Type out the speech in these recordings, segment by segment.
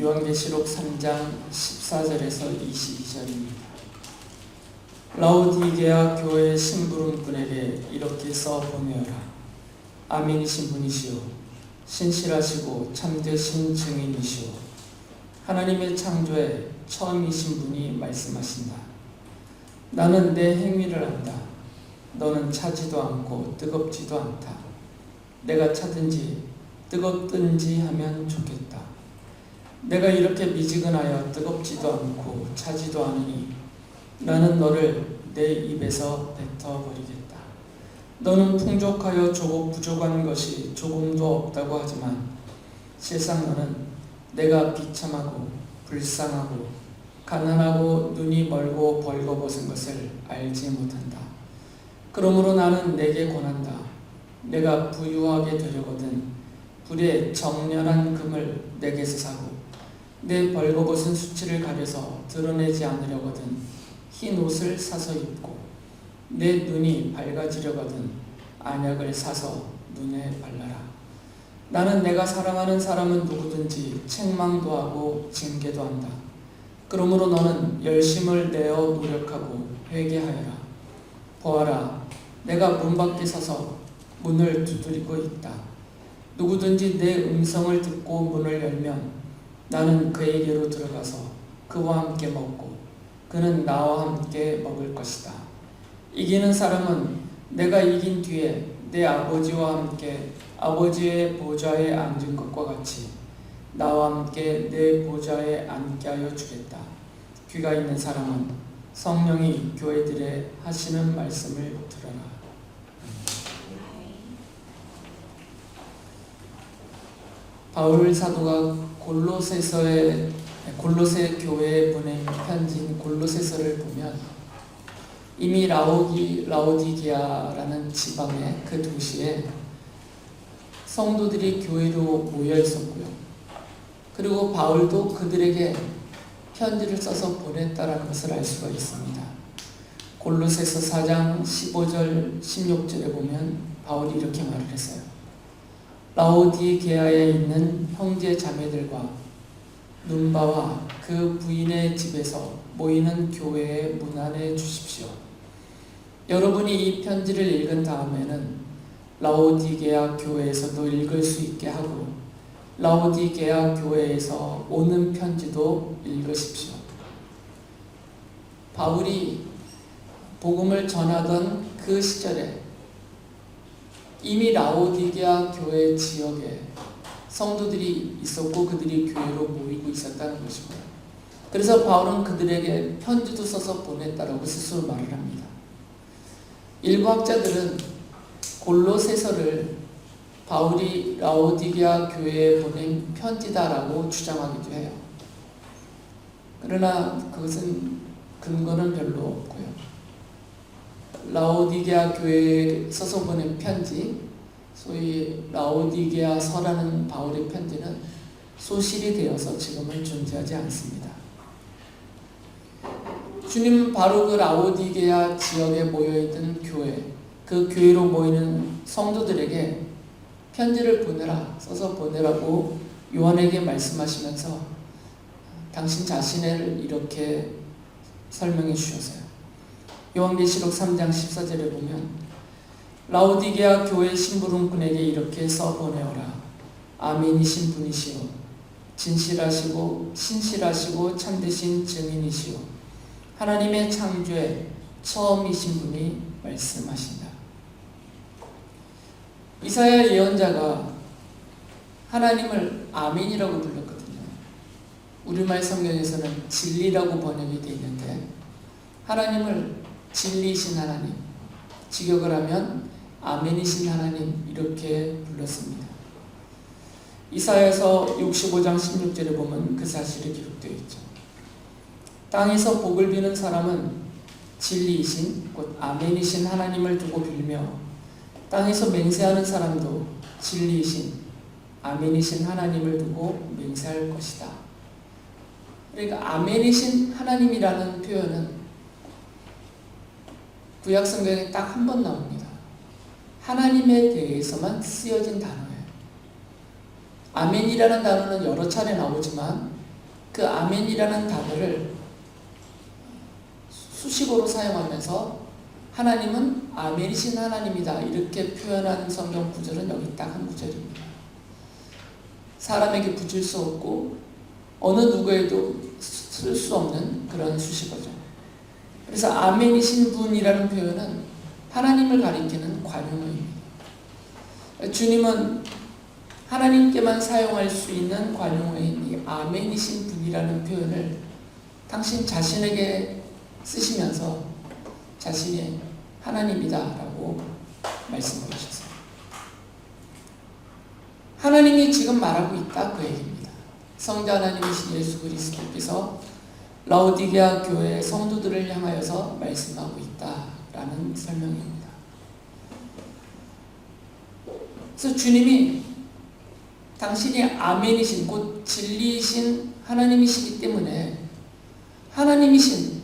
요한계시록 3장 14절에서 22절입니다. 라오디게아 교회 심부름꾼에게 이렇게 써 보내어라. 아멘이신 분이시오, 신실하시고 참되신 증인이시오, 하나님의 창조의 처음이신 분이 말씀하신다. 나는 내 행위를 안다. 너는 차지도 않고 뜨겁지도 않다. 내가 차든지 뜨겁든지 하면 좋겠다. 내가 이렇게 미지근하여 뜨겁지도 않고 차지도 않으니 나는 너를 내 입에서 뱉어버리겠다. 너는 풍족하여 부족한 것이 조금도 없다고 하지만 실상 너는 내가 비참하고 불쌍하고 가난하고 눈이 멀고 벌거벗은 것을 알지 못한다. 그러므로 나는 내게 권한다. 내가 부유하게 되려거든 불에 정련한 금을 내게서 사고 내 벌거벗은 수치를 가려서 드러내지 않으려거든 흰 옷을 사서 입고 내 눈이 밝아지려거든 안약을 사서 눈에 발라라. 나는 내가 사랑하는 사람은 누구든지 책망도 하고 징계도 한다. 그러므로 너는 열심을 내어 노력하고 회개하여라. 보아라, 내가 문 밖에 서서 문을 두드리고 있다. 누구든지 내 음성을 듣고 문을 열면 나는 그에게로 들어가서 그와 함께 먹고 그는 나와 함께 먹을 것이다. 이기는 사람은 내가 이긴 뒤에 내 아버지와 함께 아버지의 보좌에 앉은 것과 같이 나와 함께 내 보좌에 앉게 하여 주겠다. 귀가 있는 사람은 성령이 교회들에 하시는 말씀을 들어라. 바울 사도가 골로새 교회에 보낸 편지인 골로새서를 보면 이미 라오디게아라는 지방의 그 도시에 성도들이 교회로 모여 있었고요. 그리고 바울도 그들에게 편지를 써서 보냈다라는 것을 알 수가 있습니다. 골로새서 4장 15절 16절에 보면 바울이 이렇게 말을 했어요. 라오디게아에 있는 형제 자매들과 눈바와 그 부인의 집에서 모이는 교회에 문안해 주십시오. 여러분이 이 편지를 읽은 다음에는 라오디게아 교회에서도 읽을 수 있게 하고 라오디게아 교회에서 오는 편지도 읽으십시오. 바울이 복음을 전하던 그 시절에 이미 라오디게아 교회 지역에 성도들이 있었고 그들이 교회로 모이고 있었다는 것이고요. 그래서 바울은 그들에게 편지도 써서 보냈다라고 스스로 말을 합니다. 일부 학자들은 골로새서를 바울이 라오디게아 교회에 보낸 편지다라고 주장하기도 해요. 그러나 그것은 근거는 별로 없고요. 라오디게아 교회에 써서 보낸 편지, 소위 라오디게아서라는 바울의 편지는 소실이 되어서 지금은 존재하지 않습니다. 주님은 바로 그 라오디게아 지역에 모여있던 교회, 그 교회로 모이는 성도들에게 편지를 보내라, 써서 보내라고 요한에게 말씀하시면서 당신 자신을 이렇게 설명해 주셨어요. 요한계시록 3장 14절에 보면 라오디게아 교회 심부름꾼에게 이렇게 써보내어라. 아멘이신 분이시오, 진실하시고 신실하시고 참되신 증인이시오, 하나님의 창조의 처음이신 분이 말씀하신다. 이사야 예언자가 하나님을 아멘이라고 불렀거든요. 우리말 성경에서는 진리라고 번역이 되어 있는데 하나님을 진리이신 하나님, 직역을 하면 아멘이신 하나님 이렇게 불렀습니다. 이사야서 65장 16절에 보면 그 사실이 기록되어 있죠. 땅에서 복을 비는 사람은 진리이신 곧 아멘이신 하나님을 두고 빌며 땅에서 맹세하는 사람도 진리이신 아멘이신 하나님을 두고 맹세할 것이다. 그러니까 아멘이신 하나님이라는 표현은 구약 성경에 딱 한 번 나옵니다. 하나님에 대해서만 쓰여진 단어예요. 아멘이라는 단어는 여러 차례 나오지만 그 아멘이라는 단어를 수식어로 사용하면서 하나님은 아멘이신 하나님이다 이렇게 표현하는 성경 구절은 여기 딱 한 구절입니다. 사람에게 붙일 수 없고 어느 누구에도 쓸 수 없는 그런 수식어죠. 그래서 아멘이신 분이라는 표현은 하나님을 가리키는 관용어입니다. 주님은 하나님께만 사용할 수 있는 관용어인 이 아멘이신 분이라는 표현을 당신 자신에게 쓰시면서 자신이 하나님이다라고 말씀하셨어요. 하나님이 지금 말하고 있다 그 얘기입니다. 성자 하나님이신 예수 그리스도께서 라오디게아 교회 성도들을 향하여서 말씀하고 있다라는 설명입니다. 그래서 주님이 당신이 아멘이신 곧 진리이신 하나님이시기 때문에 하나님이신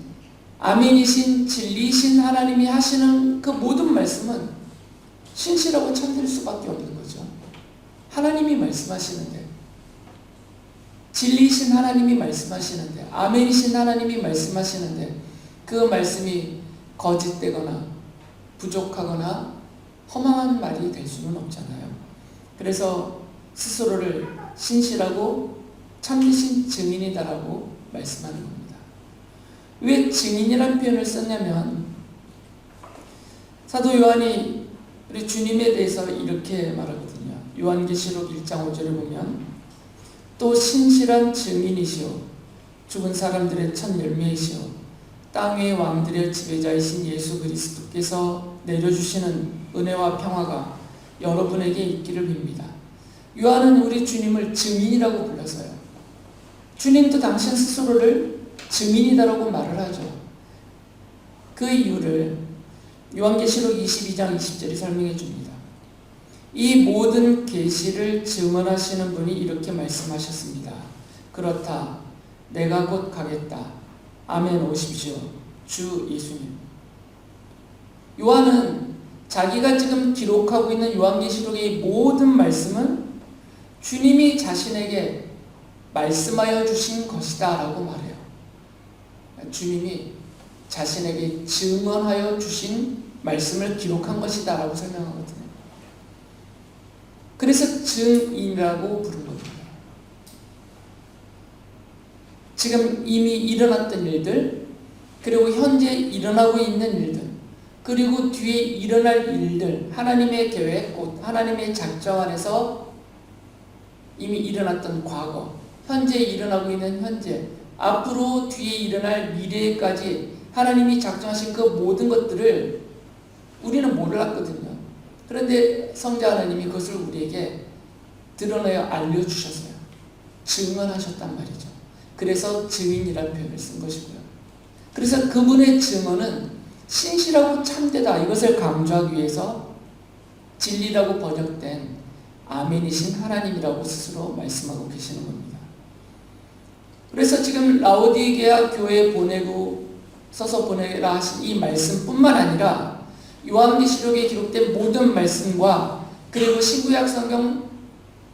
아멘이신 진리이신 하나님이 하시는 그 모든 말씀은 신실하고 참될 수밖에 없는 거죠. 하나님이 말씀하시는데 진리이신 하나님이 말씀하시는데 아멘이신 하나님이 말씀하시는데 그 말씀이 거짓되거나 부족하거나 허망한 말이 될 수는 없잖아요. 그래서 스스로를 신실하고 참되신 증인이다라고 말씀하는 겁니다. 왜 증인이라는 표현을 썼냐면 사도 요한이 우리 주님에 대해서 이렇게 말하거든요. 요한계시록 1장 5절에 보면 또 신실한 증인이시오 죽은 사람들의 첫 열매이시오 땅 위의 왕들의 지배자이신 예수 그리스도께서 내려주시는 은혜와 평화가 여러분에게 있기를 빕니다. 요한은 우리 주님을 증인이라고 불러서요. 주님도 당신 스스로를 증인이다라고 말을 하죠. 그 이유를 요한계시록 22장 20절이 설명해 줍니다. 이 모든 계시를 증언하시는 분이 이렇게 말씀하셨습니다. 그렇다. 내가 곧 가겠다. 아멘 오십시오. 주 예수님. 요한은 자기가 지금 기록하고 있는 요한계시록의 모든 말씀은 주님이 자신에게 말씀하여 주신 것이다 라고 말해요. 주님이 자신에게 증언하여 주신 말씀을 기록한 것이다 라고 설명하거든요. 그래서 증인이라고 부른 겁니다. 지금 이미 일어났던 일들, 그리고 현재 일어나고 있는 일들, 그리고 뒤에 일어날 일들, 하나님의 계획, 곧 하나님의 작정 안에서 이미 일어났던 과거, 현재 일어나고 있는 현재, 앞으로 뒤에 일어날 미래까지 하나님이 작정하신 그 모든 것들을 우리는 몰랐거든요. 그런데 성자 하나님이 그것을 우리에게 드러내어 알려주셨어요. 증언하셨단 말이죠. 그래서 증인이라는 표현을 쓴 것이고요. 그래서 그분의 증언은 신실하고 참되다 이것을 강조하기 위해서 진리라고 번역된 아멘이신 하나님이라고 스스로 말씀하고 계시는 겁니다. 그래서 지금 라오디게아 교회에 써서 보내라 하신 이 말씀뿐만 아니라 요한계시록에 기록된 모든 말씀과 그리고 신구약 성경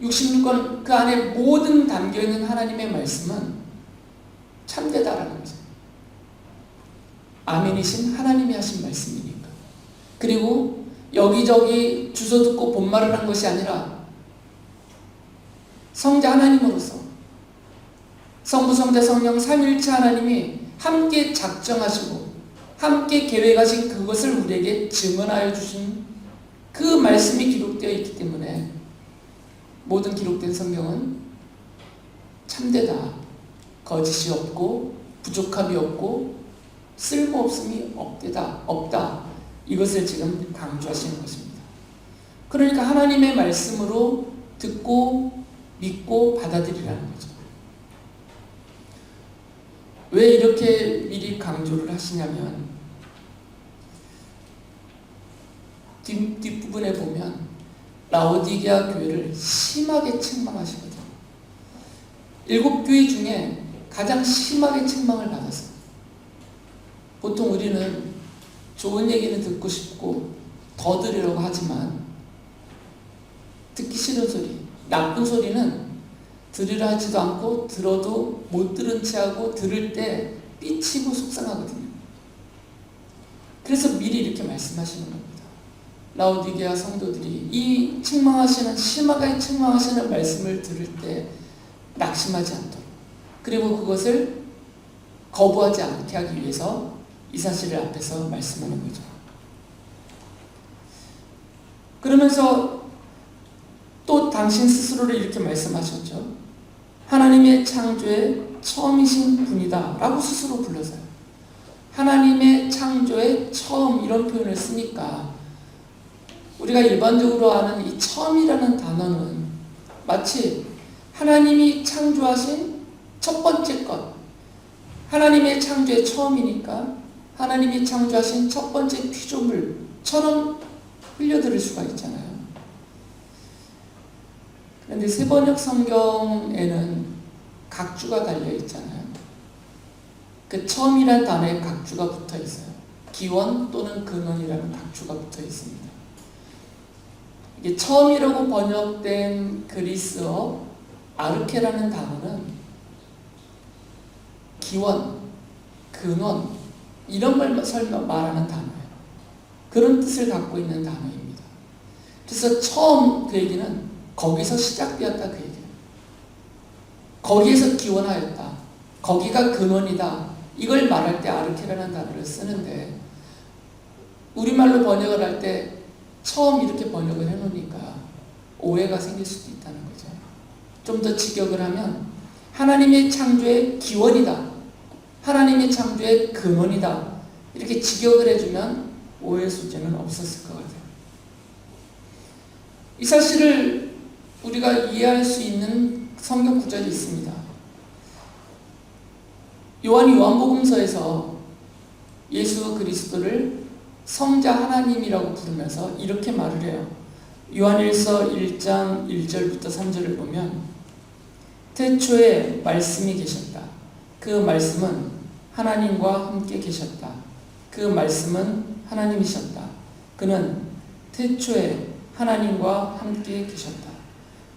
66권 그 안에 모든 담겨있는 하나님의 말씀은 참되다라는 거죠. 아멘이신 하나님이 하신 말씀이니까. 그리고 여기저기 주소 듣고 본말을 한 것이 아니라 성자 하나님으로서 성부 성자 성령 삼위일체 하나님이 함께 작정하시고 함께 계획하신 그것을 우리에게 증언하여 주신 그 말씀이 기록되어 있기 때문에 모든 기록된 성경은 참되다. 거짓이 없고 부족함이 없고 쓸모없음이 없다. 이것을 지금 강조하시는 것입니다. 그러니까 하나님의 말씀으로 듣고 믿고 받아들이라는 거죠. 왜 이렇게 미리 강조를 하시냐면 뒷부분에 보면 라오디게아 교회를 심하게 책망하시거든요. 7교회 중에 가장 심하게 책망을 받았어요. 보통 우리는 좋은 얘기는 듣고 싶고 더 들으려고 하지만 듣기 싫은 소리, 나쁜 소리는 들으려 하지도 않고 들어도 못 들은 채 하고 들을 때 삐치고 속상하거든요. 그래서 미리 이렇게 말씀하시는 겁니다. 라오디게아 성도들이 이 심하게 책망하시는 말씀을 들을 때 낙심하지 않도록, 그리고 그것을 거부하지 않게 하기 위해서 이 사실을 앞에서 말씀하는 거죠. 그러면서 또 당신 스스로를 이렇게 말씀하셨죠. 하나님의 창조의 처음이신 분이다 라고 스스로 불러서요. 하나님의 창조의 처음 이런 표현을 쓰니까 우리가 일반적으로 아는 이 처음이라는 단어는 마치 하나님이 창조하신 첫 번째 것, 하나님의 창조의 처음이니까 하나님이 창조하신 첫 번째 피조물처럼 흘려들을 수가 있잖아요. 그런데 세번역 성경에는 각주가 달려 있잖아요. 그 처음이라는 단어에 각주가 붙어 있어요. 기원 또는 근원이라는 각주가 붙어 있습니다. 이게 처음이라고 번역된 그리스어 아르케라는 단어는 기원, 근원 이런 걸 말하는 단어예요. 그런 뜻을 갖고 있는 단어입니다. 그래서 처음 그 얘기는 거기서 시작되었다 그 얘기예요. 거기에서 기원하였다. 거기가 근원이다. 이걸 말할 때 아르케라는 단어를 쓰는데 우리말로 번역을 할 때 처음 이렇게 번역을 해놓으니까 오해가 생길 수도 있다는 거죠. 좀 더 직역을 하면 하나님의 창조의 기원이다. 하나님의 창조의 근원이다. 이렇게 직역을 해주면 오해 소지는 없었을 것 같아요. 이 사실을 우리가 이해할 수 있는 성경 구절이 있습니다. 요한복음서에서 예수 그리스도를 성자 하나님이라고 부르면서 이렇게 말을 해요. 요한일서 1장 1절부터 3절을 보면 태초에 말씀이 계셨다. 그 말씀은 하나님과 함께 계셨다. 그 말씀은 하나님이셨다. 그는 태초에 하나님과 함께 계셨다.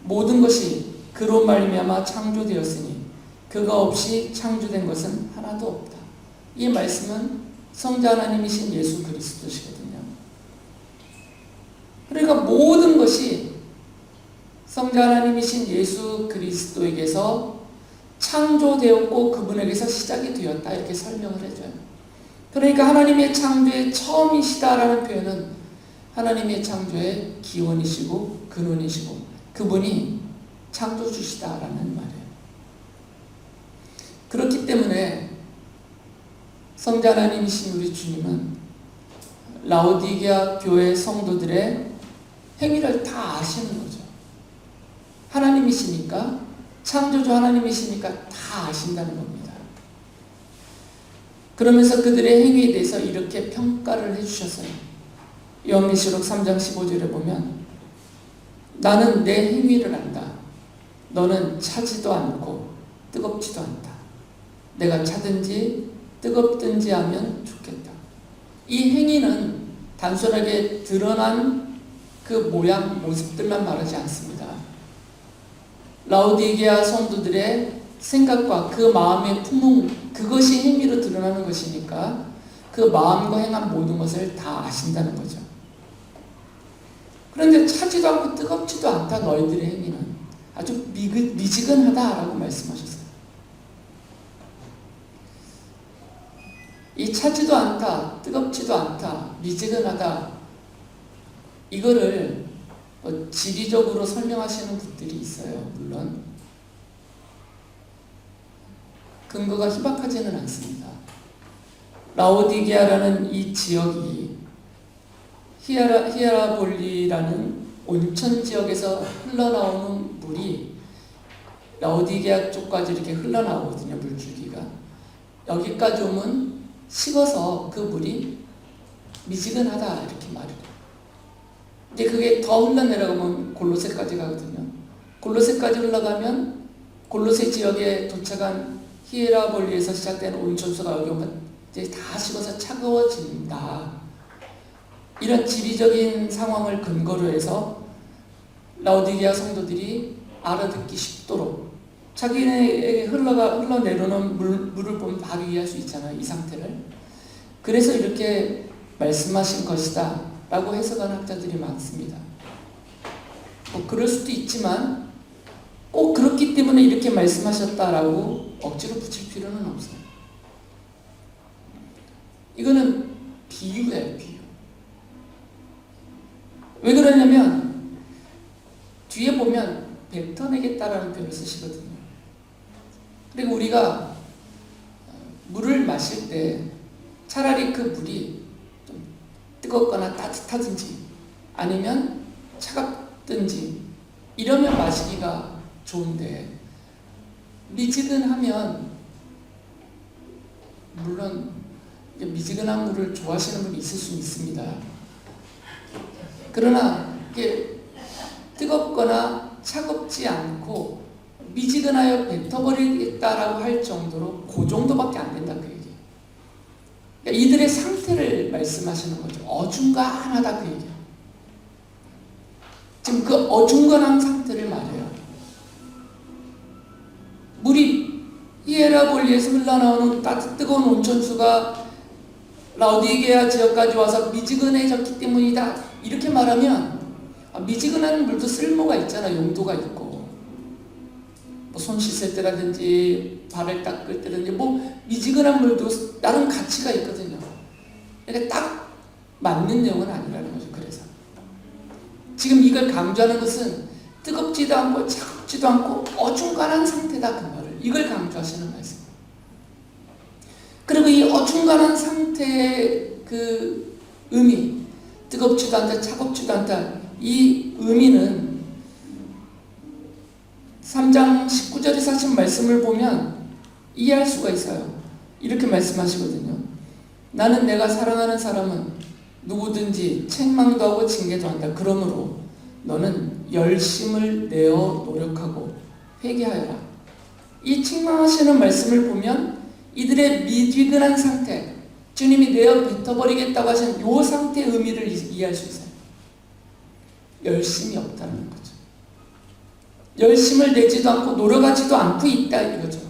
모든 것이 그로 말미암아 창조되었으니 그가 없이 창조된 것은 하나도 없다. 이 말씀은 성자 하나님이신 예수 그리스도시거든요. 그러니까 모든 것이 성자 하나님이신 예수 그리스도에게서 창조되었고 그분에게서 시작이 되었다 이렇게 설명을 해줘요. 그러니까 하나님의 창조의 처음이시다라는 표현은 하나님의 창조의 기원이시고 근원이시고 그분이 창조주시다라는 말이에요. 그렇기 때문에 성자 하나님이신 우리 주님은 라오디게아 교회 성도들의 행위를 다 아시는 거죠. 하나님이시니까, 창조주 하나님이시니까 다 아신다는 겁니다. 그러면서 그들의 행위에 대해서 이렇게 평가를 해주셨어요. 요한계시록 3장 15절에 보면 나는 내 행위를 안다. 너는 차지도 않고 뜨겁지도 않다. 내가 차든지 뜨겁든지 하면 좋겠다. 이 행위는 단순하게 드러난 그 모양, 모습들만 말하지 않습니다. 라오디게아 성도들의 생각과 그 마음의 품흥, 그것이 행위로 드러나는 것이니까 그 마음과 행한 모든 것을 다 아신다는 거죠. 그런데 차지도 않고 뜨겁지도 않다 너희들의 행위는 아주 미지근하다라고 말씀하셨어요. 이 차지도 않다, 뜨겁지도 않다, 미지근하다 이거를 지리적으로 설명하시는 분들이 있어요. 물론 근거가 희박하지는 않습니다. 라오디게아라는 이 지역이 히에라볼리라는 온천 지역에서 흘러나오는 물이 라오디게아 쪽까지 이렇게 흘러나오거든요. 물줄기가 여기까지 오면 식어서 그 물이 미지근하다 이렇게 말해요. 근데 그게 더 흘러내려가면 골로새까지 가거든요. 골로새까지 흘러가면 골로새 지역에 도착한 히에라볼리에서 시작된 온천수가 여기 오면 이제 다 식어서 차가워진다. 이런 지리적인 상황을 근거로 해서 라오디게아 성도들이 알아듣기 쉽도록 자기에게 흘러내려오는 물을 보면 바로 이해할 수 있잖아요. 이 상태를. 그래서 이렇게 말씀하신 것이다 라고 해석하는 학자들이 많습니다. 뭐 그럴 수도 있지만 꼭 그렇기 때문에 이렇게 말씀하셨다라고 억지로 붙일 필요는 없어요. 이거는 비유예요, 비유. 왜 그러냐면 뒤에 보면 뱉어내겠다라는 표현을 쓰시거든요. 그리고 우리가 물을 마실 때 차라리 그 물이 좀 뜨겁거나 따뜻하든지 아니면 차갑든지 이러면 마시기가 좋은데, 미지근하면, 물론 미지근한 물을 좋아하시는 분이 있을 수 있습니다. 그러나 이게 뜨겁거나 차갑지 않고 미지근하여 뱉어버리겠다라고 할 정도로 그 정도밖에 안 된다, 그 얘기. 그러니까 이들의 상태를 말씀하시는 거죠. 어중간하다, 그 얘기. 지금 그 어중간한 상태를 말해요. 물이 히에라볼리에서 흘러나오는 뜨거운 온천수가 라오디게아 지역까지 와서 미지근해졌기 때문이다, 이렇게 말하면 미지근한 물도 쓸모가 있잖아. 용도가 있고, 뭐 손 씻을 때라든지 발을 닦을 때라든지 뭐 미지근한 물도 나름 가치가 있거든요. 그러니까 딱 맞는 내용은 아니라는 거죠. 그래서 지금 이걸 강조하는 것은 뜨겁지도 않고 차갑지도 않고 어중간한 상태다, 그 말을, 이걸 강조하시는 말씀입니다. 그리고 이 어중간한 상태의 그 의미, 뜨겁지도 않다, 차갑지도 않다, 이 의미는 3장 19절에서 하신 말씀을 보면 이해할 수가 있어요. 이렇게 말씀하시거든요. 나는 내가 사랑하는 사람은 누구든지 책망도 하고 징계도 한다. 그러므로 너는 열심을 내어 노력하고 회개하여라. 이 책망하시는 말씀을 보면 이들의 미지근한 상태, 주님이 내어 뱉어버리겠다고 하신 이 상태의 의미를 이해할 수 있어요. 열심이 없다는 거죠. 열심을 내지도 않고 노력하지도 않고 있다, 이거죠.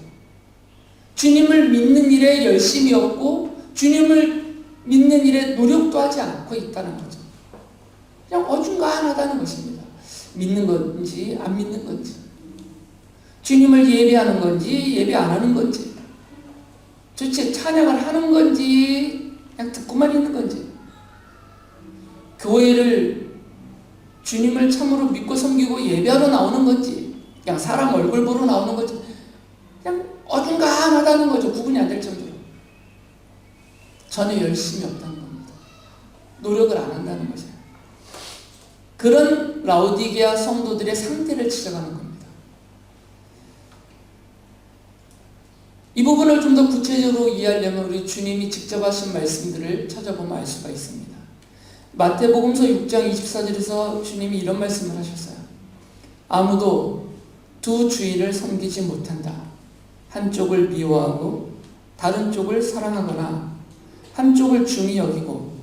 주님을 믿는 일에 열심이 없고 주님을 믿는 일에 노력도 하지 않고 있다는 거죠. 그냥 어중간하다는 것입니다. 믿는 건지 안 믿는 건지, 주님을 예배하는 건지 예배 안 하는 건지, 도대체 찬양을 하는 건지 그냥 듣고만 있는 건지, 교회를 주님을 참으로 믿고 섬기고 예배하러 나오는 건지 그냥 사람 얼굴 보러 나오는 건지, 그냥 어중간하다는 거죠. 구분이 안 될 정도로. 전혀 열심이 없다는 겁니다. 노력을 안 한다는 거죠. 그런 라오디게아 성도들의 상태를 지적하는 겁니다. 이 부분을 좀 더 구체적으로 이해하려면 우리 주님이 직접 하신 말씀들을 찾아보면 알 수가 있습니다. 마태복음서 6장 24절에서 주님이 이런 말씀을 하셨어요. 아무도 두 주인을 섬기지 못한다. 한쪽을 미워하고 다른 쪽을 사랑하거나 한쪽을 중히 여기고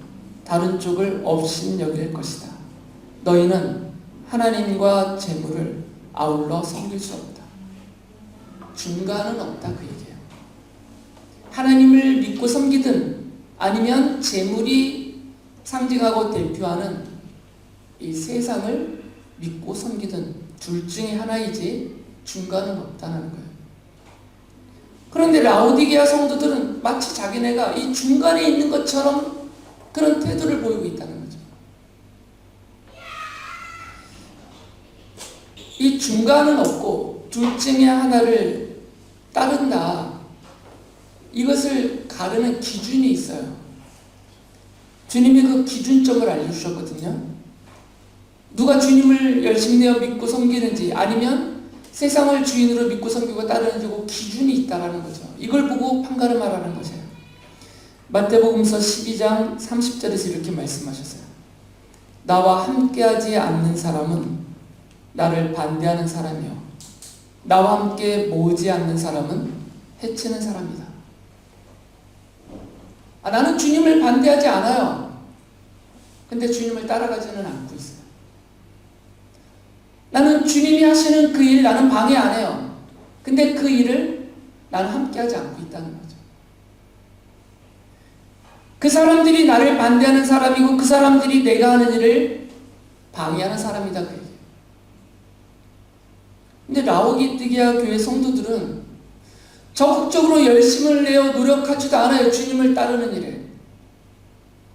다른 쪽을 업신 여길 것이다. 너희는 하나님과 재물을 아울러 섬길 수 없다. 중간은 없다, 그 얘기예요. 하나님을 믿고 섬기든 아니면 재물이 상징하고 대표하는 이 세상을 믿고 섬기든 둘 중에 하나이지 중간은 없다는 거예요. 그런데 라오디게아 성도들은 마치 자기네가 이 중간에 있는 것처럼 그런 태도를 보이고 있다는 거죠. 이 중간은 없고 둘 중에 하나를 따른다. 이것을 가르는 기준이 있어요. 주님이 그 기준점을 알려주셨거든요. 누가 주님을 열심히 내어 믿고 섬기는지 아니면 세상을 주인으로 믿고 섬기고 따르는지 그 기준이 있다는 거죠. 이걸 보고 판가름하라는 거예요. 마태복음서 12장 30절에서 이렇게 말씀하셨어요. 나와 함께하지 않는 사람은 나를 반대하는 사람이요, 나와 함께 모으지 않는 사람은 해치는 사람이다. 나는 주님을 반대하지 않아요. 근데 주님을 따라가지는 않고 있어요. 나는 주님이 하시는 그 일 나는 방해 안 해요. 근데 그 일을 나는 함께하지 않고 있다는 거죠. 그 사람들이 나를 반대하는 사람이고 그 사람들이 내가 하는 일을 방해하는 사람이다. 그 얘기예요. 근데 라오디게아 교회 성도들은 적극적으로 열심을 내어 노력하지도 않아요. 주님을 따르는 일에.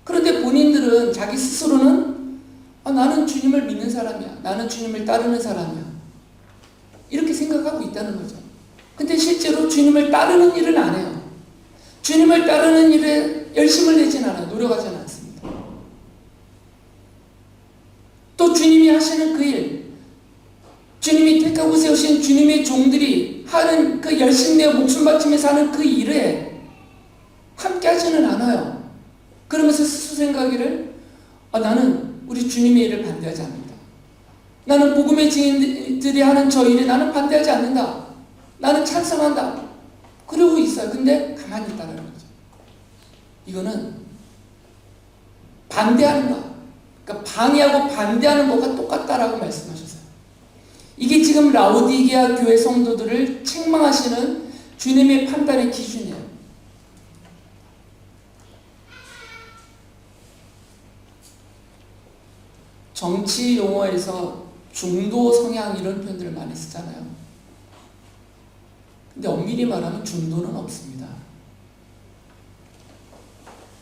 그런데 본인들은 자기 스스로는 나는 주님을 믿는 사람이야. 나는 주님을 따르는 사람이야. 이렇게 생각하고 있다는 거죠. 근데 실제로 주님을 따르는 일은 안 해요. 주님을 따르는 일에 열심을 내진 않아요. 노력하지는 않습니다. 또 주님이 하시는 그 일, 주님이 택하고 세우신 주님의 종들이 하는 그 열심 내어 목숨 바치면서 하는 그 일에 함께 하지는 않아요. 그러면서 스스로 생각하기를 나는 우리 주님의 일을 반대하지 않는다. 나는 복음의 증인들이 하는 저 일에 나는 반대하지 않는다. 나는 찬성한다. 그러고 있어요. 근데 가만히 있다는 거죠. 이거는 반대하는 거, 그러니까 방해하고 반대하는 것과 똑같다라고 말씀하셨어요. 이게 지금 라오디게아 교회 성도들을 책망하시는 주님의 판단의 기준이에요. 정치 용어에서 중도 성향 이런 표현들을 많이 쓰잖아요. 근데 엄밀히 말하면 중도는 없습니다.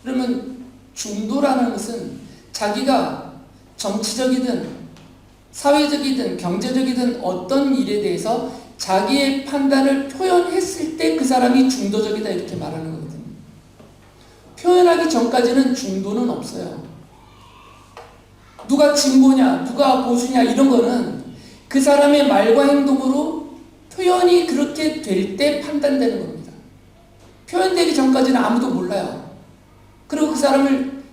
그러면 중도라는 것은 자기가 정치적이든 사회적이든 경제적이든 어떤 일에 대해서 자기의 판단을 표현했을 때 그 사람이 중도적이다 이렇게 말하는 거거든요. 표현하기 전까지는 중도는 없어요. 누가 진보냐, 누가 보수냐 이런 거는 그 사람의 말과 행동으로 표현이 그렇게 될 때 판단되는 겁니다. 표현되기 전까지는 아무도 몰라요. 그리고 그 사람을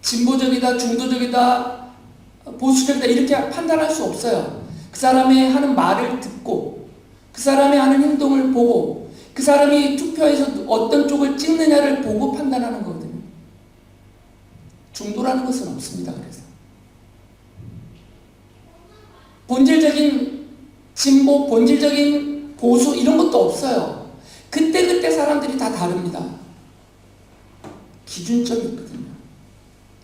진보적이다, 중도적이다, 보수적이다 이렇게 판단할 수 없어요. 그 사람의 하는 말을 듣고 그 사람의 하는 행동을 보고 그 사람이 투표에서 어떤 쪽을 찍느냐를 보고 판단하는 거거든요. 중도라는 것은 없습니다. 그래서 본질적인 진보, 본질적인 보수 이런 것도 없어요. 그때그때 사람들이 다 다릅니다. 기준점이 있거든요.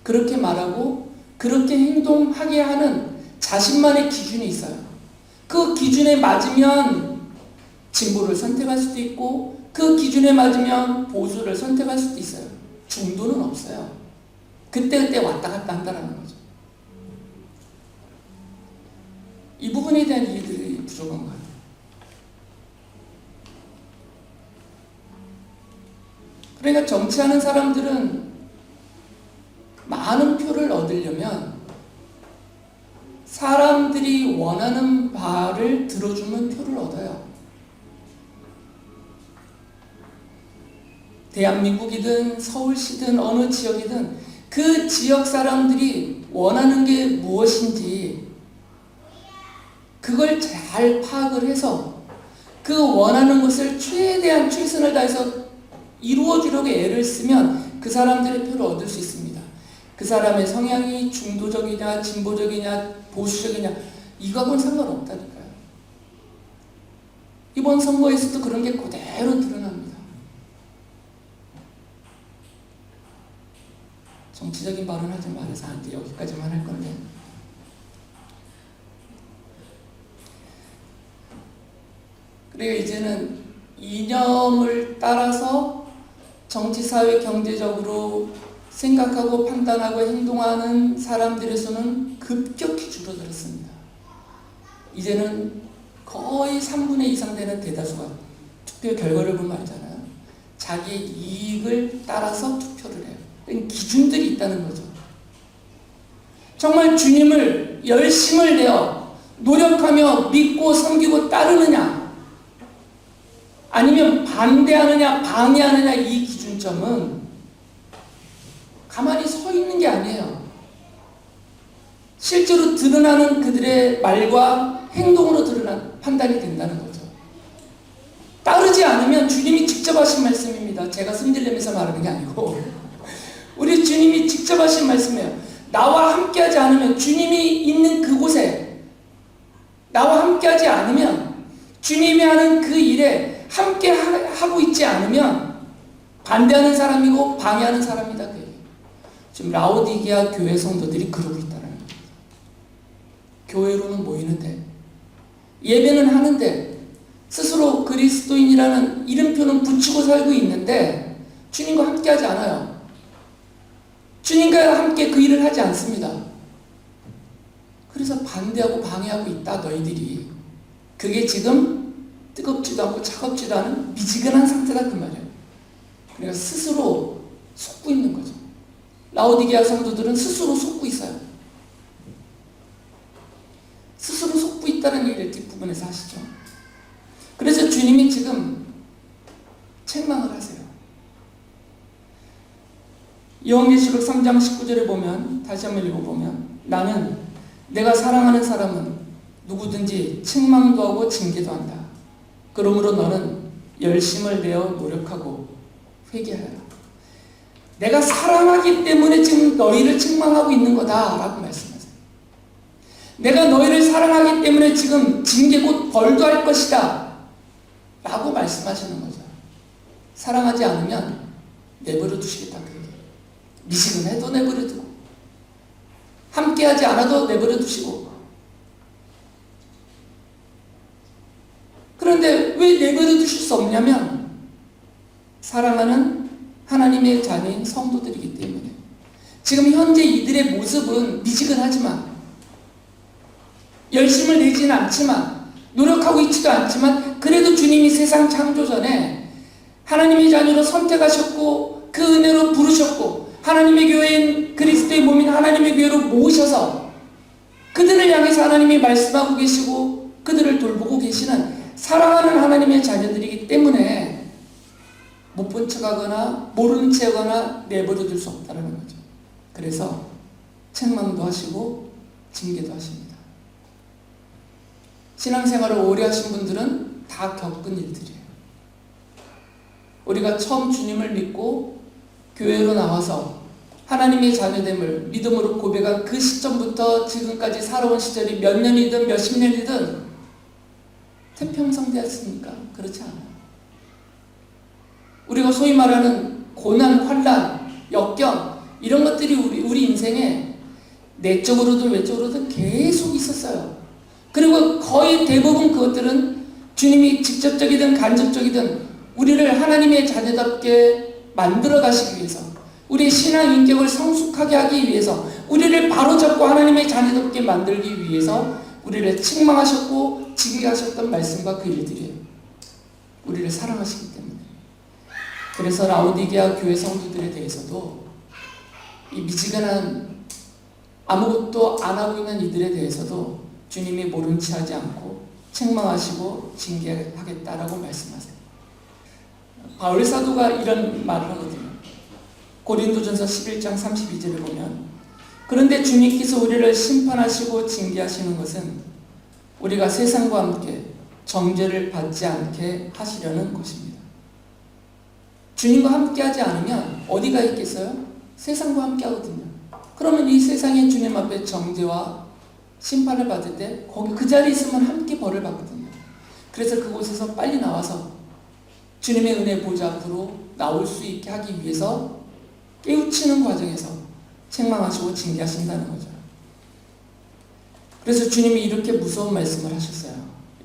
그렇게 말하고 그렇게 행동하게 하는 자신만의 기준이 있어요. 그 기준에 맞으면 진보를 선택할 수도 있고 그 기준에 맞으면 보수를 선택할 수도 있어요. 중도는 없어요. 그때그때 왔다 갔다 한다는 거죠. 이 부분에 대한 이해들이 부족한 것 같아요. 그러니까 정치하는 사람들은 많은 표를 얻으려면 사람들이 원하는 바를 들어주면 표를 얻어요. 대한민국이든 서울시든 어느 지역이든 그 지역 사람들이 원하는 게 무엇인지 그걸 잘 파악을 해서 그 원하는 것을 최대한 최선을 다해서 이루어주려고 애를 쓰면 그 사람들의 표를 얻을 수 있습니다. 그 사람의 성향이 중도적이냐 진보적이냐 보수적이냐 이거하고는 상관없다니까요. 이번 선거에서도 그런 게 그대로 드러납니다. 정치적인 발언 하지 말아서 안 돼. 여기까지만 할 건데. 그러니까 이제는 이념을 따라서 정치, 사회, 경제적으로 생각하고 판단하고 행동하는 사람들의 수는 급격히 줄어들었습니다. 이제는 거의 3분의 2 이상 되는 대다수가 투표 결과를 보면 알잖아요. 자기 이익을 따라서 투표를 해요. 기준들이 있다는 거죠. 정말 주님을 열심을 내어 노력하며 믿고 섬기고 따르느냐 아니면 반대하느냐 방해하느냐 이 기준점은 가만히 서 있는 게 아니에요. 실제로 드러나는 그들의 말과 행동으로 드러난 판단이 된다는 거죠. 따르지 않으면 주님이 직접 하신 말씀입니다. 제가 승질내면서 말하는 게 아니고 우리 주님이 직접 하신 말씀이에요. 나와 함께하지 않으면 주님이 있는 그곳에 나와 함께하지 않으면 주님이 하는 그 일에 함께 하고 있지 않으면 반대하는 사람이고 방해하는 사람이다. 그 얘기. 지금 라오디게아 교회 성도들이 그러고 있다는 거예요. 교회로는 모이는데, 예배는 하는데, 스스로 그리스도인이라는 이름표는 붙이고 살고 있는데 주님과 함께하지 않아요. 주님과 함께 그 일을 하지 않습니다. 그래서 반대하고 방해하고 있다, 너희들이. 그게 지금 뜨겁지도 않고 차갑지도 않은 미지근한 상태다, 그 말이에요. 그러니까 스스로 속고 있는 거죠. 라오디게아 성도들은 스스로 속고 있어요. 스스로 속고 있다는 얘기를 뒷부분에서 하시죠. 그래서 주님이 지금 책망을 하세요. 요한계시록 3장 19절에 보면, 다시 한번 읽어보면, 나는 내가 사랑하는 사람은 누구든지 책망도 하고 징계도 한다. 그러므로 너는 열심을 내어 노력하고 회개하라. 내가 사랑하기 때문에 지금 너희를 책망하고 있는 거다 라고 말씀하세요. 내가 너희를 사랑하기 때문에 지금 징계 곧 벌도 할 것이다 라고 말씀하시는 거죠. 사랑하지 않으면 내버려 두시겠다, 그 얘기. 미지근해도 내버려 두고, 함께하지 않아도 내버려 두시고. 그런데 왜 내버려 두실 수 없냐면 사랑하는 하나님의 자녀인 성도들이기 때문에. 지금 현재 이들의 모습은 미지근하지만, 열심을 내지는 않지만, 노력하고 있지도 않지만, 그래도 주님이 세상 창조 전에 하나님의 자녀로 선택하셨고 그 은혜로 부르셨고 하나님의 교회인 그리스도의 몸인 하나님의 교회로 모으셔서 그들을 향해서 하나님이 말씀하고 계시고 그들을 돌보고 계시는 사랑하는 하나님의 자녀들이기 때문에 못 본 척하거나 모르는 채하거나 내버려 둘 수 없다는 거죠. 그래서 책망도 하시고 징계도 하십니다. 신앙생활을 오래 하신 분들은 다 겪은 일들이에요. 우리가 처음 주님을 믿고 교회로 나와서 하나님의 자녀됨을 믿음으로 고백한 그 시점부터 지금까지 살아온 시절이 몇 년이든 몇십 년이든 태평성대였습니까? 그렇지 않아요. 우리가 소위 말하는 고난, 환난, 역경 이런 것들이 우리 인생에 내적으로든 외적으로든 계속 있었어요. 그리고 거의 대부분 그것들은 주님이 직접적이든 간접적이든 우리를 하나님의 자녀답게 만들어 가시기 위해서, 우리의 신앙 인격을 성숙하게 하기 위해서, 우리를 바로잡고 하나님의 자녀답게 만들기 위해서 우리를 책망하셨고 징계하셨던 말씀과 그 일들이에요. 우리를 사랑하시기 때문에. 그래서 라오디게아 교회 성도들에 대해서도 이 미지근한 아무것도 안 하고 있는 이들에 대해서도 주님이 모른 체 하지 않고 책망하시고 징계하겠다라고 말씀하세요. 바울 사도가 이런 말을 하거든요. 고린도전서 11장 32절을 보면, 그런데 주님께서 우리를 심판하시고 징계하시는 것은 우리가 세상과 함께 정죄를 받지 않게 하시려는 것입니다. 주님과 함께 하지 않으면 어디가 있겠어요? 세상과 함께 하거든요. 그러면 이 세상의 주님 앞에 정죄와 심판을 받을 때 거기 그 자리에 있으면 함께 벌을 받거든요. 그래서 그곳에서 빨리 나와서 주님의 은혜 보좌 앞으로 나올 수 있게 하기 위해서 깨우치는 과정에서 책망하시고 징계하신다는 거죠. 그래서 주님이 이렇게 무서운 말씀을 하셨어요.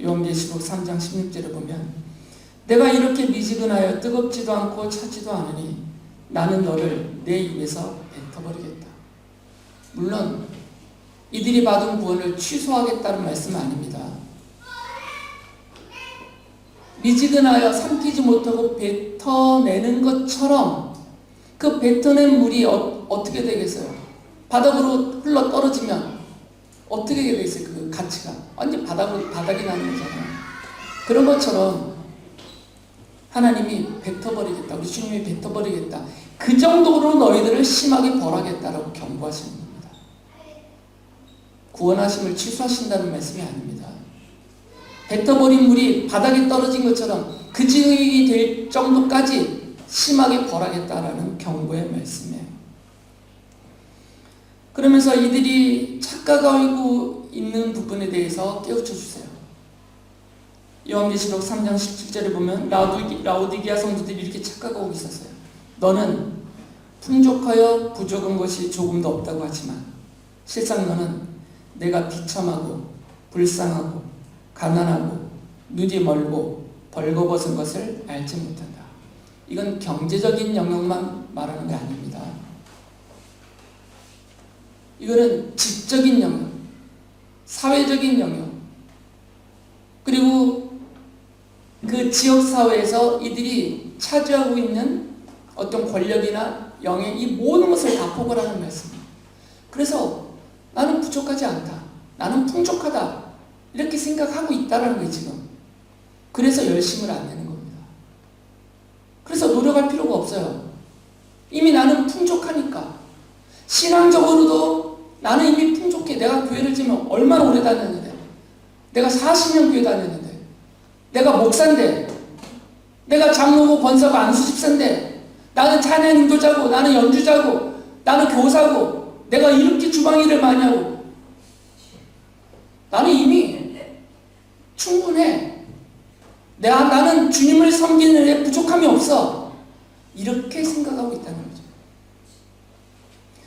요한계시록 3장 16절에 보면, 내가 이렇게 미지근하여 뜨겁지도 않고 차지도 않으니 나는 너를 내 입에서 뱉어버리겠다. 물론 이들이 받은 구원을 취소하겠다는 말씀은 아닙니다. 미지근하여 삼키지 못하고 뱉어내는 것처럼 그 뱉어낸 물이 어떻게 되겠어요? 바닥으로 흘러 떨어지면 어떻게 되겠어요? 그 가치가 완전 바닥이 나는 거잖아요. 그런 것처럼 하나님이 뱉어버리겠다, 우리 주님이 뱉어버리겠다, 그 정도로 너희들을 심하게 벌하겠다라고 경고하시는 겁니다. 구원하심을 취소하신다는 말씀이 아닙니다. 뱉어버린 물이 바닥에 떨어진 것처럼 그 지경이 될 정도까지 심하게 벌하겠다라는 경고의 말씀이에요. 그러면서 이들이 착각하고 있는 부분에 대해서 깨우쳐 주세요. 요한계시록 3장 17절에 보면 라오디게아 성도들이 이렇게 착각하고 있었어요. 너는 풍족하여 부족한 것이 조금도 없다고 하지만 실상 너는 내가 비참하고 불쌍하고 가난하고 눈이 멀고 벌거벗은 것을 알지 못한다. 이건 경제적인 영역만 말하는 게 아닙니다. 이거는 지적인 영역, 사회적인 영역, 그리고 그 지역사회에서 이들이 차지하고 있는 어떤 권력이나 영예, 이 모든 것을 다 포괄하는 말씀입니다. 그래서 나는 부족하지 않다, 나는 풍족하다, 이렇게 생각하고 있다는 거예요 지금. 그래서 열심을 안 내는 겁니다. 그래서 노력할 필요가 없어요. 이미 나는 풍족하니까. 신앙적으로도 나는 이미 풍족해. 내가 교회를 지금 얼마나 오래 다녔는데, 내가 40년 교회 다녔는데, 내가 목사인데, 내가 장로고 권사고 안수집사인데, 나는 찬양 인도자고, 나는 연주자고, 나는 교사고, 내가 이렇게 주방 일을 많이 하고, 나는 이미 충분해. 나는 주님을 섬기는 데 부족함이 없어. 이렇게 생각하고 있다는 거죠.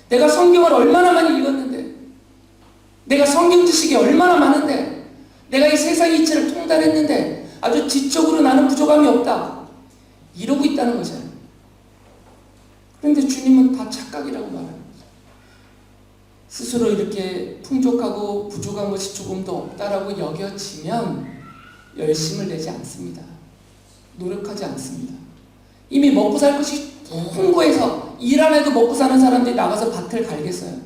내가 성경을 얼마나 많이 읽었는데, 내가 성경 지식이 얼마나 많은데, 내가 이 세상 이치를 통달했는데 아주 지적으로 나는 부족함이 없다, 이러고 있다는 거잖아요. 그런데 주님은 다 착각이라고 말하는 거죠. 스스로 이렇게 풍족하고 부족한 것이 조금도 없다라고 여겨지면 열심을 내지 않습니다. 노력하지 않습니다. 이미 먹고 살 것이 풍부해서 일 안 해도 먹고 사는 사람들이 나가서 밭을 갈겠어요?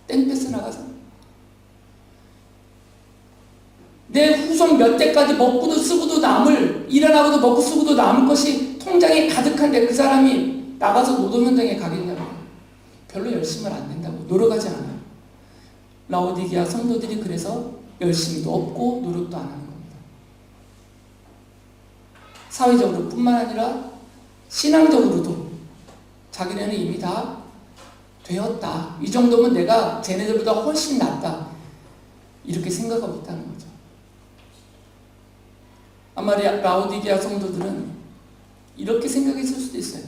땡볕에 나가서? 내 후손 몇 대까지 먹고도 쓰고도 남을, 일 안 하고도 먹고 쓰고도 남을 것이 통장에 가득한데 그 사람이 나가서 노동 현장에 가겠냐고. 별로 열심을 안 낸다고. 노력하지 않아요. 라오디게아 성도들이 그래서 열심히도 없고 노력도 안 하는 겁니다. 사회적으로 뿐만 아니라 신앙적으로도 자기네는 이미 다 되었다, 이 정도면 내가 쟤네들보다 훨씬 낫다, 이렇게 생각하고 있다는 거죠. 아마 라오디게아 성도들은 이렇게 생각했을 수도 있어요.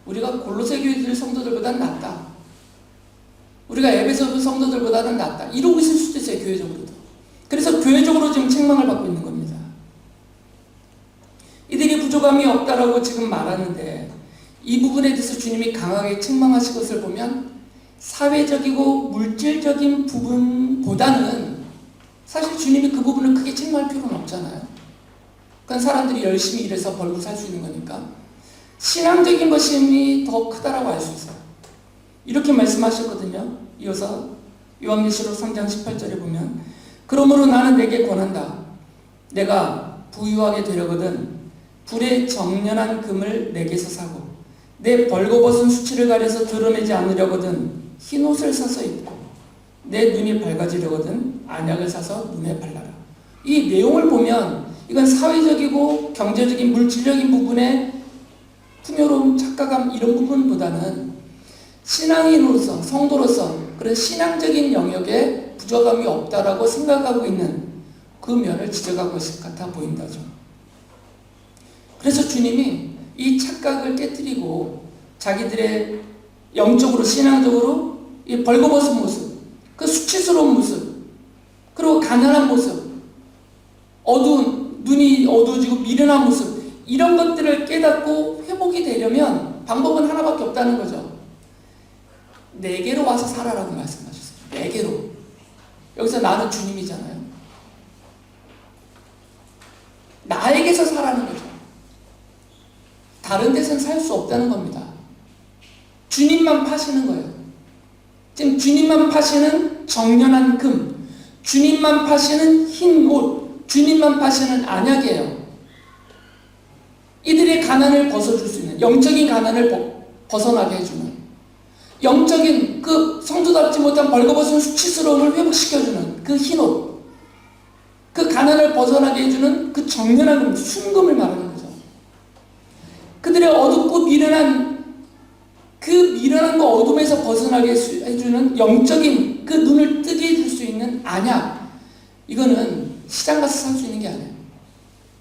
우리가 골로새 교회들 성도들보다는 낫다, 우리가 에베소 성도들보다는 낫다, 이러고 있을 수도 있어요. 교회적으로도. 그래서 교회적으로 지금 책망을 받고 있는 겁니다. 이들이 부족함이 없다라고 지금 말하는데, 이 부분에 대해서 주님이 강하게 책망하신 것을 보면 사회적이고 물질적인 부분보다는 사실 주님이 그 부분을 크게 책망할 필요는 없잖아요. 그건 사람들이 열심히 일해서 벌고 살 수 있는 거니까. 신앙적인 것이 더 크다라고 알 수 있어요. 이렇게 말씀하셨거든요. 이어서 요한계시록 3장 18절에 보면, 그러므로 나는 내게 권한다. 내가 부유하게 되려거든 불의 정련한 금을 내게서 사고 내 벌거벗은 수치를 가려서 드러내지 않으려거든 흰옷을 사서 입고 내 눈이 밝아지려거든 안약을 사서 눈에 발라라. 이 내용을 보면 이건 사회적이고 경제적인 물질적인 부분의 풍요로움, 착각감, 이런 부분보다는 신앙인으로서, 성도로서 그런 신앙적인 영역에 부족함이 없다라고 생각하고 있는 그 면을 지적한 것 같아 보인다죠. 그래서 주님이 이 착각을 깨뜨리고 자기들의 영적으로, 신앙적으로 이 벌거벗은 모습, 그 수치스러운 모습, 그리고 가난한 모습, 눈이 어두워지고 미련한 모습, 이런 것들을 깨닫고 회복이 되려면 방법은 하나밖에 없다는 거죠. 내게로 와서 살아라고 말씀하셨어요. 내게로. 여기서 나는 주님이잖아요. 나에게서 살아는 거죠. 다른 데서는 살 수 없다는 겁니다. 주님만 파시는 거예요. 지금 주님만 파시는 정련한 금, 주님만 파시는 흰 옷, 주님만 파시는 안약이에요. 이들의 가난을 벗어줄 수 있는, 영적인 가난을 벗어나게 해주는, 영적인 그 성도답지 못한 벌거벗은 수치스러움을 회복시켜주는 그 흰옷, 그 가난을 벗어나게 해주는 그 정련한 금, 순금을 말하는 거죠. 그들의 어둡고 미련한 그 어둠에서 벗어나게 해주는 영적인 그 눈을 뜨게 해줄 수 있는 안약, 이거는 시장 가서 살 수 있는 게 아니에요.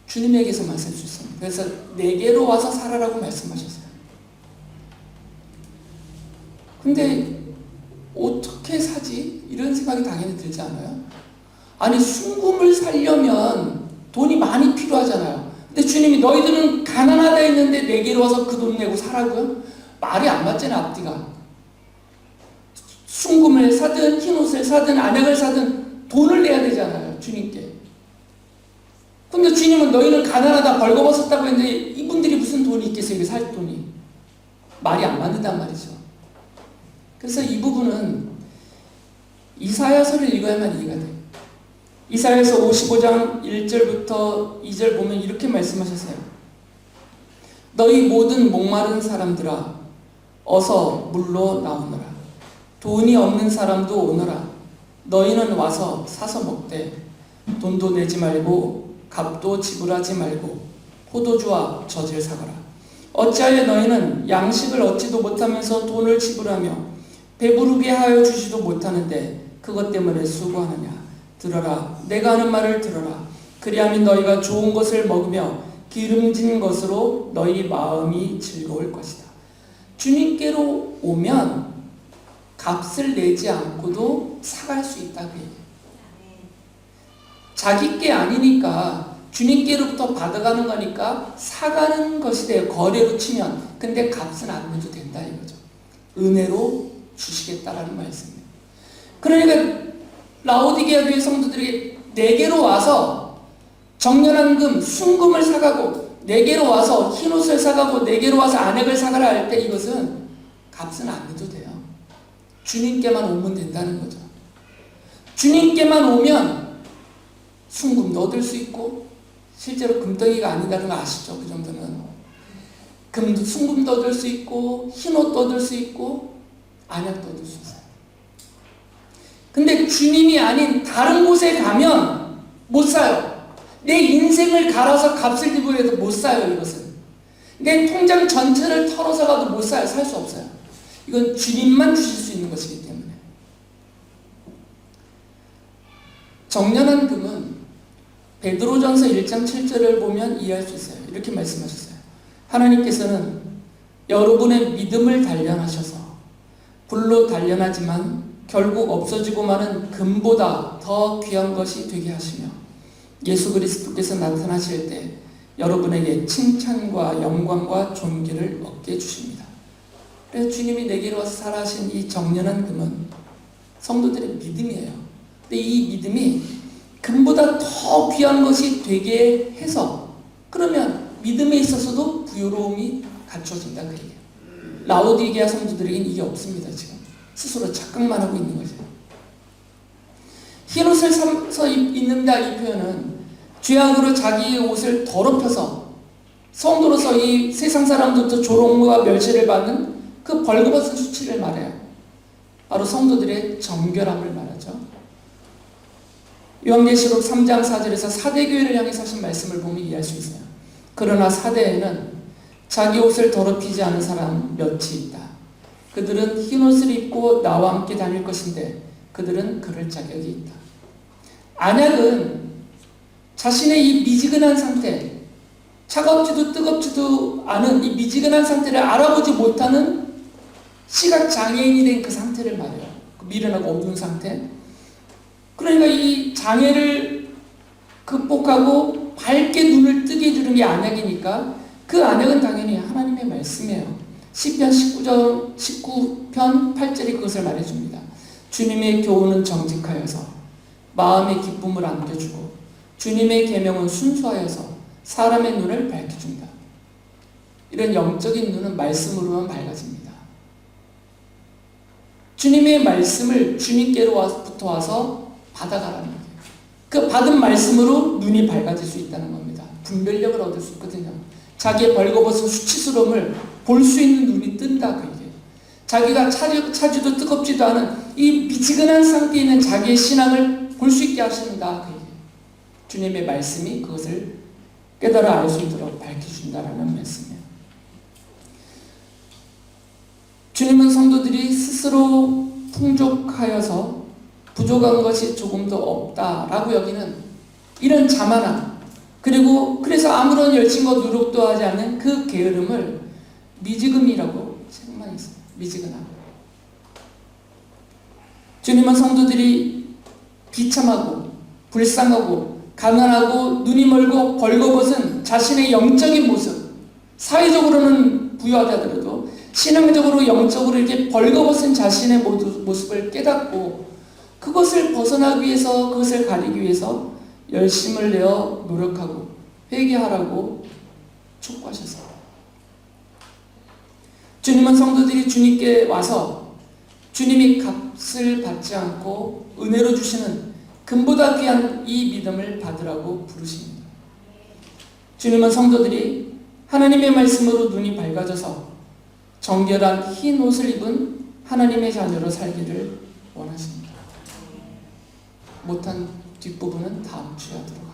주님에게서만 살 수 있습니다. 그래서 내게로 와서 살아라고 말씀하셨어요. 근데 어떻게 사지? 이런 생각이 당연히 들지 않아요? 아니, 순금을 살려면 돈이 많이 필요하잖아요. 근데 주님이 너희들은 가난하다 했는데 내게로 와서 그 돈 내고 사라고요? 말이 안 맞잖아요, 앞뒤가. 순금을 사든 흰옷을 사든 안약을 사든 돈을 내야 되잖아요, 주님께. 근데 주님은 너희는 가난하다 벌거벗었다고 했는데 이분들이 무슨 돈이 있겠어요, 이게 살 돈이. 말이 안 맞는단 말이죠. 그래서 이 부분은 이사야서를 읽어야만 이해가 돼요. 이사야서 55장 1절부터 2절 보면 이렇게 말씀하셨어요. 너희 모든 목마른 사람들아 어서 물로 나오너라. 돈이 없는 사람도 오너라. 너희는 와서 사서 먹되 돈도 내지 말고 값도 지불하지 말고 포도주와 젖을 사거라. 어찌하여 너희는 양식을 얻지도 못하면서 돈을 지불하며 배부르게 하여 주지도 못하는데 그것 때문에 수고하느냐. 들어라. 내가 하는 말을 들어라. 그리하면 너희가 좋은 것을 먹으며 기름진 것으로 너희 마음이 즐거울 것이다. 주님께로 오면 값을 내지 않고도 사갈 수 있다고 얘기해요. 자기 게 아니니까 주님께로부터 받아가는 거니까 사가는 것이 돼요. 거래로 치면. 근데 값은 안 내도 된다 이거죠. 은혜로 주시겠다라는 말씀이에요. 그러니까 라오디게아 교회 성도들에게 내게로 와서 정련한 금, 순금을 사가고 내게로 와서 흰옷을 사가고 내게로 와서 안약을 사가라 할 때 이것은 값은 안 내도 돼요. 주님께만 오면 된다는 거죠. 주님께만 오면 순금도 얻을 수 있고 실제로 금덩이가 아니다는 거 아시죠? 그 정도는. 순금도 얻을 수 있고 흰옷도 얻을 수 있고 안약도 얻을 수 있어요. 근데 주님이 아닌 다른 곳에 가면 못 사요. 내 인생을 갈아서 값을 지불해도 못 사요. 이것은 내 통장 전체를 털어서 가도 못 사요. 살 수 없어요. 이건 주님만 주실 수 있는 것이기 때문에. 정련한 금은 베드로전서 1장 7절을 보면 이해할 수 있어요. 이렇게 말씀하셨어요. 하나님께서는 여러분의 믿음을 단련하셔서 불로 단련하지만 결국 없어지고 마는 금보다 더 귀한 것이 되게 하시며 예수 그리스도께서 나타나실 때 여러분에게 칭찬과 영광과 존귀를 얻게 해주십니다. 그래서 주님이 내게로 와서 살아하신 이 정련한 금은 성도들의 믿음이에요. 근데 이 믿음이 금보다 더 귀한 것이 되게 해서 그러면 믿음에 있어서도 부유로움이 갖춰진다 그 얘기예요. 라오디게아 성도들에게는 이게 없습니다. 지금 스스로 착각만 하고 있는 거죠. 흰옷을 사서 입는다 이 표현은 죄악으로 자기의 옷을 더럽혀서 성도로서 이 세상 사람들부터 조롱과 멸시를 받는 그 벌거벗은 수치를 말해요. 바로 성도들의 정결함을 말하죠. 요한계시록 3장 4절에서 사대교회를 향해서 하신 말씀을 보면 이해할 수 있어요. 그러나 사대에는 자기 옷을 더럽히지 않은 사람 몇이 있다. 그들은 흰옷을 입고 나와 함께 다닐 것인데 그들은 그럴 자격이 있다. 안약은 자신의 이 미지근한 상태, 차갑지도 뜨겁지도 않은 이 미지근한 상태를 알아보지 못하는 시각장애인이 된 그 상태를 말해요. 미련하고 없는 상태. 그러니까 이 장애를 극복하고 밝게 눈을 뜨게 해주는 게 안약이니까 그 안약은 당연히 하나님의 말씀이에요. 시편 19편 8절이 그것을 말해줍니다. 주님의 교훈은 정직하여서 마음의 기쁨을 안겨주고 주님의 계명은 순수하여서 사람의 눈을 밝혀준다. 이런 영적인 눈은 말씀으로만 밝아집니다. 주님의 말씀을 주님께로부터 와서 받아가라는 거예요. 그 받은 말씀으로 눈이 밝아질 수 있다는 겁니다. 분별력을 얻을 수 있거든요. 자기의 벌거벗은 수치스러움을 볼 수 있는 눈이 뜬다 그 얘기예요. 자기가 차지도 뜨겁지도 않은 이 미지근한 상태에 있는 자기의 신앙을 볼 수 있게 하신다 그 얘기예요. 주님의 말씀이 그것을 깨달아 알 수 있도록 밝혀준다라는 말씀이에요. 주님은 성도들이 스스로 풍족하여서 부족한 것이 조금도 없다라고 여기는 이런 자만함, 그리고 그래서 아무런 열심과 노력도 하지 않는 그 게으름을 미지근이라고 책망했어요. 미지근함. 주님은 성도들이 비참하고 불쌍하고 가난하고 눈이 멀고 벌거벗은 자신의 영적인 모습, 사회적으로는 부유하다 하더라도 신앙적으로 영적으로 이렇게 벌거벗은 자신의 모습을 깨닫고 그것을 벗어나기 위해서, 그것을 가리기 위해서 열심을 내어 노력하고 회개하라고 촉구하셨습니다. 주님은 성도들이 주님께 와서 주님이 값을 받지 않고 은혜로 주시는 금보다 귀한 이 믿음을 받으라고 부르십니다. 주님은 성도들이 하나님의 말씀으로 눈이 밝아져서 정결한 흰 옷을 입은 하나님의 자녀로 살기를 원하십니다. 못한 뒷부분은 다음 주에 하도록 하겠습니다.